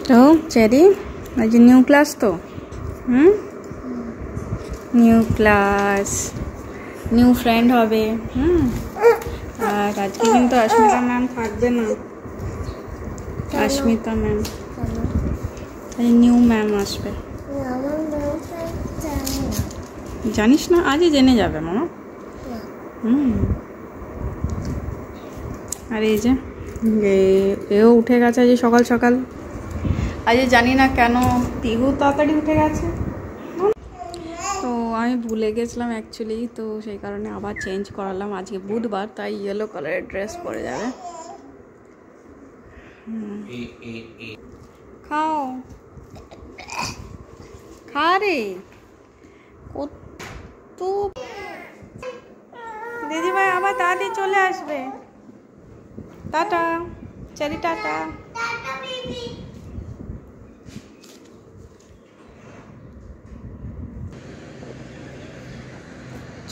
তো চেরি আজ new class তো নিউ ক্লাস নিউ ফ্রেন্ড হবে আর আজকে কিন্তু অস্মিতা ম্যাম থাকবে না অস্মিতা ম্যাম নিউ ম্যাম আসবে জানিস না আজই জেনে যাবে মামা আর এই যে এও উঠে গেছে আজ সকাল সকাল আজ জানি না কেন পিহু তাড়াতাড়ি উঠে গেছে তো আমি ভুলে গেছিলাম অ্যাকচুয়ালি তো সেই কারণে আবার চেঞ্জ করালাম আজকে বুধবার তাই ইয়েলো কালারের ড্রেস পরে যাবে খাও খা রে কত দিদিভাই আবার তাড়াতাড়ি চলে আসবে টাটা চেরি টাটা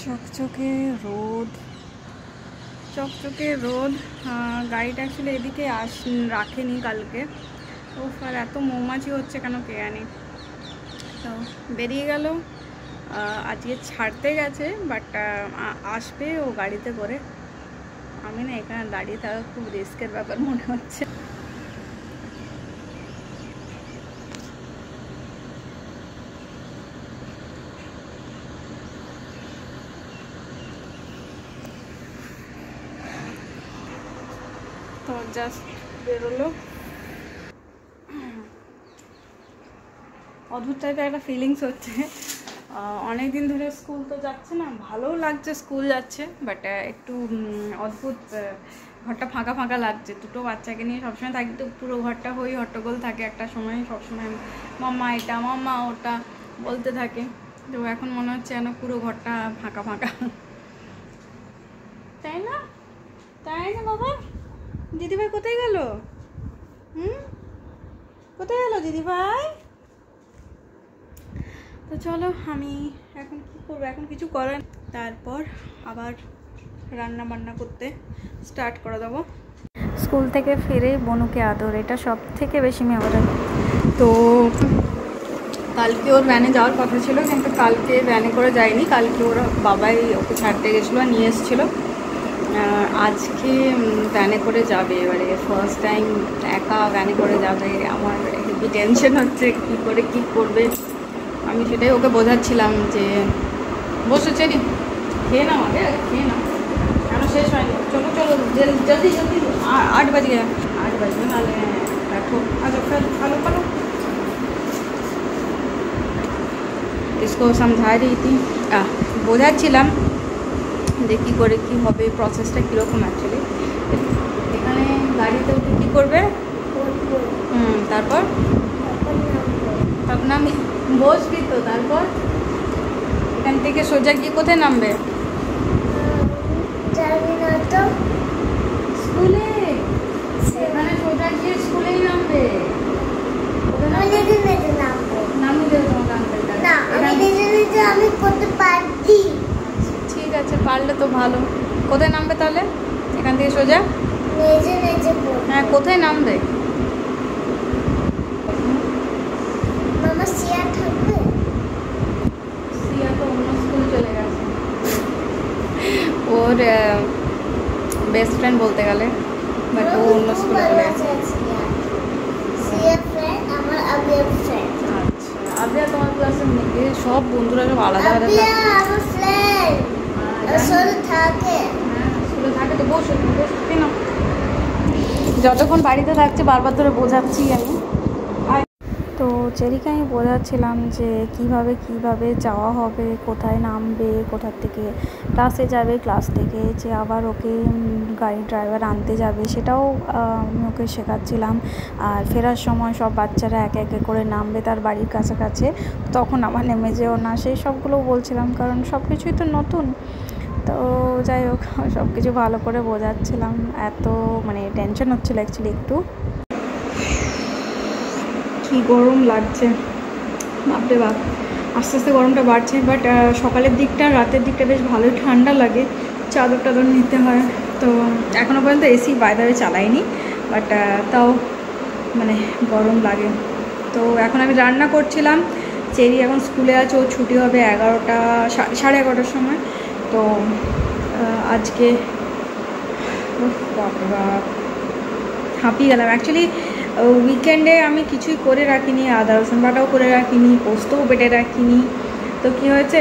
চকচকে রোদ গাড়িটা অ্যাকচুয়ালি এদিকে রাখেনি কালকে ও আর এত মৌমাছি হচ্ছে কেন কে জানি তো বেরিয়ে গেল আজকে ছাড়তে গেছে বাট আসবে ও গাড়িতে করে আমি না এখানে দাঁড়িয়ে থাকা খুব রিস্কের ব্যাপার মনে হচ্ছে তো জাস্ট বেরোলো অদ্ভুত টাইপের একটা ফিলিংস হচ্ছে অনেক দিন ধরে স্কুল তো যাচ্ছে না ভালোও লাগছে স্কুল যাচ্ছে বাট একটু অদ্ভুত ঘরটা ফাঁকা ফাঁকা লাগছে দুটো বাচ্চাকে নিয়ে সবসময় থাকি তো পুরো ঘরটা হই হট্টগোল থাকে একটা সময় সবসময় মাম্মা এটা মাম্মা ওটা বলতে থাকে তো এখন মনে হচ্ছে যেন পুরো ঘরটা ফাঁকা ফাঁকা তাই না বাবা দিদিভাই কোথায় গেল কোথায় গেল দিদিভাই তো চলো আমি এখন কি করবো এখন কিছু করার তারপর আবার রান্না বান্না করতে স্টার্ট করে দেবো স্কুল থেকে ফিরে বনুকে আদর এটা সব থেকে বেশি মেমোরেবল তো কালকে ওর ভ্যানে যাওয়ার কথা ছিল কিন্তু কালকে ভ্যানে করে যায়নি কালকে ওর বাবাই ওকে ছাড়তে গেছিলো আর নিয়ে এসেছিলো আজকে ভ্যানে করে যাবে এবারে ফার্স্ট টাইম একা ভ্যানে করে যাবে আমার হেভি টেনশন হচ্ছে কী করে কী করবে আমি সেটাই ওকে বোঝাচ্ছিলাম যে বসে চেরি খেয়ে নাও আগে খেয়ে নাও কেন শেষ হয়নি চলো জলদি 8 বাজে নাহলে দেখো আচ্ছা ভালো इसको समझा रही थी বোঝাচ্ছিলাম যে কী করে কী হবে প্রসেসটা কীরকম অ্যাকচুয়ালি এখানে গাড়িতে উঠে কী করবে তারপর নামে বসবি তো তারপর এখান থেকে সোজা গিয়ে কোথায় নামবে স্কুলে এখানে সোজা গিয়ে স্কুলেই নামবে ঠিক আছে পারলে তো ভালো কোথায় নামবে তাহলে এখান থেকে সোজা হ্যাঁ কোথায় নামবে ওর বেস্ট ফ্রেন্ড বলতে গেলে বাট ও অন্য স্কুলে চলে গেছে আচ্ছা আবিয়া তোমার ক্লাসে নাকি সব বন্ধুরা সব আলাদা আলাদা স্কুলে থাকে তো বসে না যতক্ষণ বাড়িতে থাকছে বারবার ধরে বোঝাচ্ছি আমি তো চেরিকে আমি বোঝাচ্ছিলাম যে কিভাবে যাওয়া হবে কোথায় নামবে কোথার থেকে ক্লাসে যাবে ক্লাস থেকে যে আবার ওকে গাড়ি ড্রাইভার আনতে যাবে সেটাও আমি ওকে শেখাচ্ছিলাম আর ফেরার সময় সব বাচ্চারা একে একে করে নামবে তার বাড়ির কাছাকাছি তখন আমার নেমে যেও না সেই সবগুলো বলছিলাম কারণ সব কিছুই তো নতুন তো যাই হোক সব কিছু ভালো করে বোঝাচ্ছিলাম এত মানে টেনশন হচ্ছিল অ্যাকচুয়ালি একটু কি গরম লাগছে বাপরে বাপ আস্তে আস্তে গরমটা বাড়ছে বাট সকালের দিকটা রাতের দিকটা বেশ ভালোই ঠান্ডা লাগে চাদর টাদর নিতে হয় তো এখনও পর্যন্ত এসি বাইরে চালাইনি বাট তাও মানে গরম লাগে। তো এখন আমি রান্না করছিলাম। চেরি এখন স্কুলে আছে, ও ছুটি হবে 11টা 11:30টার সময়। তো আজকে বাবা হাঁপিয়ে গেলাম। অ্যাকচুয়ালি উইকেন্ডে আমি কিছুই করে রাখিনি, আদা রসুন বাটাও করে রাখিনি, পোস্তও বেটে রাখিনি। তো কী হয়েছে,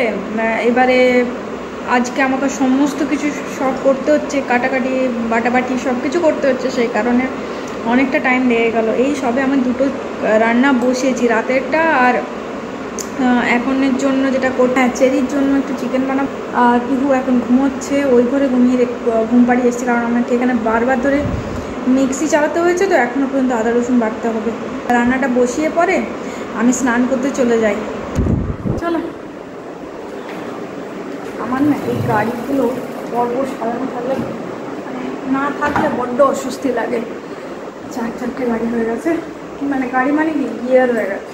এবারে আজকে আমাকে সমস্ত কিছু সব করতে হচ্ছে, কাটাকাটি বাটাবাটি সব কিছু করতে হচ্ছে, সেই কারণে অনেকটা টাইম লেগে গেল। এই সবে আমি দুটো রান্না বসিয়েছি, রাতেরটা আর এখনের জন্য যেটা করতে, চেরির জন্য একটু চিকেন বানাবো। আর পিহু এখন ঘুমোচ্ছে, ওই ঘরে ঘুম পাড়িয়ে এসেছি, কারণ আমাকে এখানে বারবার ধরে মিক্সি চালাতে হয়েছে, তো এখনও পর্যন্ত আদা রসুন বাটতে হবে। রান্নাটা বসিয়ে পরে আমি স্নান করতে চলে যাই। চলো। আমার না এই গাড়িগুলো পরপর সাজানো থাকলে, মানে না থাকলে বড্ড অস্বস্তি লাগে। 4 গাড়ি হয়ে গেছে, মানে গাড়ি মানে কি গিয়ার হয়ে গেছে।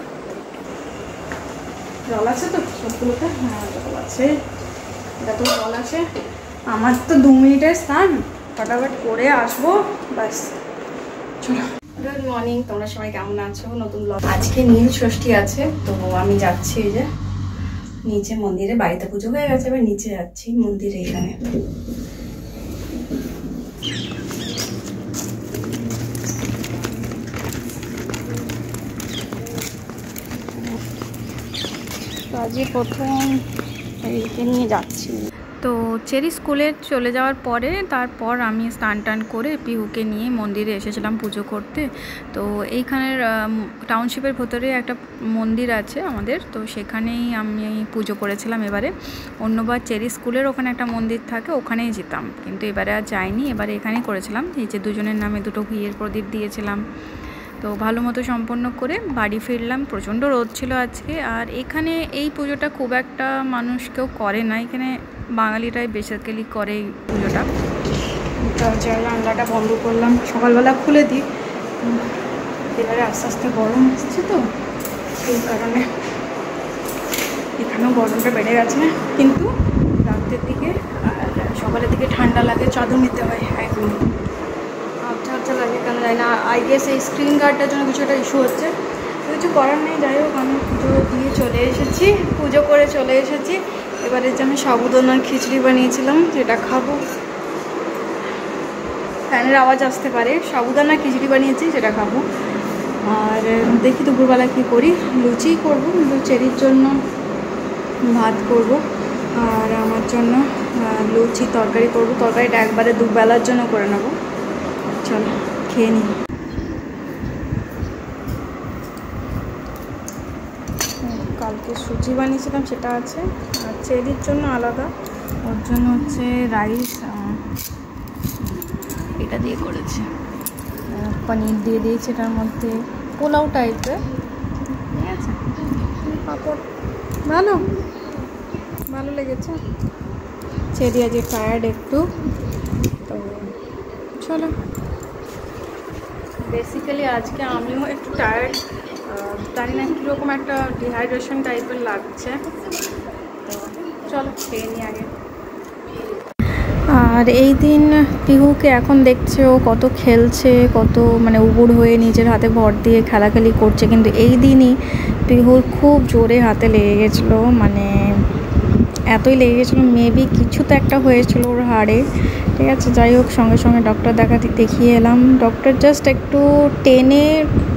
জল আছে তো সবগুলোতে? হ্যাঁ জল আছে, এটা তো জল আছে। আমার তো 2 মিনিটের স্নান, ফটাফট করে আসবো ব্যাস। চলো। গুড মর্নিং, তোমরা সবাই কেমন আছো? নতুন ব্লগ। আজকে নীল ষষ্ঠী আছে, তো আমি যাচ্ছি এই যে নিচে মন্দিরে। বাড়িতে পুজো হয়ে গেছে, এবার নিচে যাচ্ছি মন্দিরে। এখানে আজকে প্রথম এইকে নিয়ে যাচ্ছি। তো চেরি স্কুলে চলে যাওয়ার পরে তারপর আমি স্নান টান করে পিহুকে নিয়ে মন্দিরে এসেছিলাম পুজো করতে। তো এইখানের টাউনশিপের ভেতরে একটা মন্দির আছে আমাদের, তো সেখানেই আমি পুজো করেছিলাম। এবারে অন্যবার চেরি স্কুলের ওখানে একটা মন্দির থাকে, ওখানেই যেতাম, কিন্তু এবারে আর যাইনি, এবারে এখানেই করেছিলাম। এই যে দুজনের নামে 2টো ঘিয়ের প্রদীপ দিয়েছিলাম। তো ভালো মতো সম্পন্ন করে বাড়ি ফিরলাম। প্রচণ্ড রোদ ছিল আজকে। আর এখানে এই পুজোটা খুব একটা মানুষ কেউ করে না, এখানে বাঙালিরাই বেসিক্যালি করে এই পুজোটা। তো জানলাটা বন্ধ করলাম, সকালবেলা খুলে দিই, এবারে আস্তে আস্তে গরম আসছে, তো সেই কারণে এখানেও গরমটা বেড়ে গেছে। কিন্তু রাতের দিকে আর সকালের দিকে ঠান্ডা লাগে, চাদর নিতে হয় একদম। আচ্ছা লাগে কেন জানি না, আই গেস এই স্ক্রিন গার্ডটার জন্য কিছু একটা ইস্যু হচ্ছে, কিছু করার নেই। যাই হোক, আমি পুজো দিয়ে চলে এসেছি, পুজো করে চলে এসেছি। এবারে যে আমি সাবুদানার খিচুড়ি বানিয়েছিলাম যেটা খাবো, ফ্যানের আওয়াজ আসতে পারে, সাবুদানার খিচুড়ি বানিয়েছি যেটা খাবো। আর দেখি দুপুরবেলা কী করি, লুচি করবো, কিন্তু চেরির জন্য ভাত করব, আর আমার জন্য লুচি তরকারি করব। তরকারিটা একবারে দুবেলার জন্য করে নেবো। চলো খেয়ে নিই। কালকে সুজি বানিয়েছিলাম সেটা আছে, আর চেরির জন্য আলাদা, ওর জন্য হচ্ছে রাইস এটা দিয়ে করেছে, পনির দিয়ে দিয়েছে এটার মধ্যে, পোলাও টাইপের, ঠিক আছে। পাঁপড় ভালো ভালো লেগেছে। চেরি আজকে টায়ার্ড একটু, তো চলো। বেসিক্যালি আজকে আমিও একটু টায়ার্ড, জানি না কীরকম একটা ডিহাইড্রেশন টাইপের লাগছে, তো চলো খেয়ে নিই আগে। আর এই দিন পিহুকে এখন দেখছে ও কত খেলছে, কত মানে উবুড় হয়ে নিজের হাতে ভর দিয়ে খেলাখেলি করছে, কিন্তু এই দিনই পিহুর খুব জোরে হাতে লেগে গেছিলো, মানে এতই লেগে গেছিলো, মেবি কিছু তো একটা হয়েছিল ওর হাড়ে, ঠিক আছে। যাই হোক, সঙ্গে সঙ্গে ডক্টর দেখিয়ে এলাম। ডক্টর জাস্ট একটু টেনে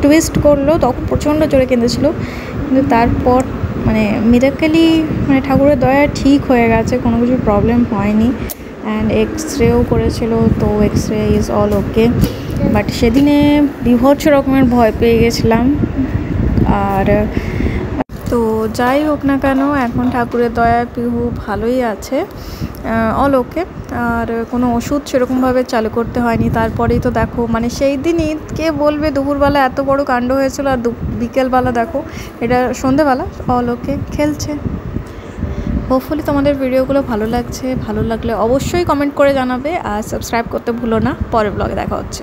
টুইস্ট করলো, তখন প্রচণ্ড জোরে কেঁদেছিলো, কিন্তু তারপর মানে মিরাকেলি, মানে ঠাকুরের দয়া ঠিক হয়ে গেছে, কোনো কিছু প্রবলেম হয়নি। অ্যান্ড এক্সরেও করেছিল, তো x-ray is all okay. But সেদিনে বিভৎস রকমের ভয় পেয়ে গেছিলাম। আর তো যাই হোক না কেন, এখন ঠাকুরের দয়ায় পিহু ভালোই আছে, অল ওকে। আর কোনো ওষুধ সেরকমভাবে চালু করতে হয়নি। তারপরেই তো দেখো, মানে সেই দিনই কে বলবে দুপুরবেলা এত বড় কাণ্ড হয়েছিল, আর বিকেলবেলা দেখো এটা সন্ধেবেলা অল ওকে খেলছে। হোপফুলি তোমাদের ভিডিওগুলো ভালো লাগছে, ভালো লাগলে অবশ্যই কমেন্ট করে জানাবে, আর সাবস্ক্রাইব করতে ভুলো না। পরের ব্লগে দেখা হচ্ছে।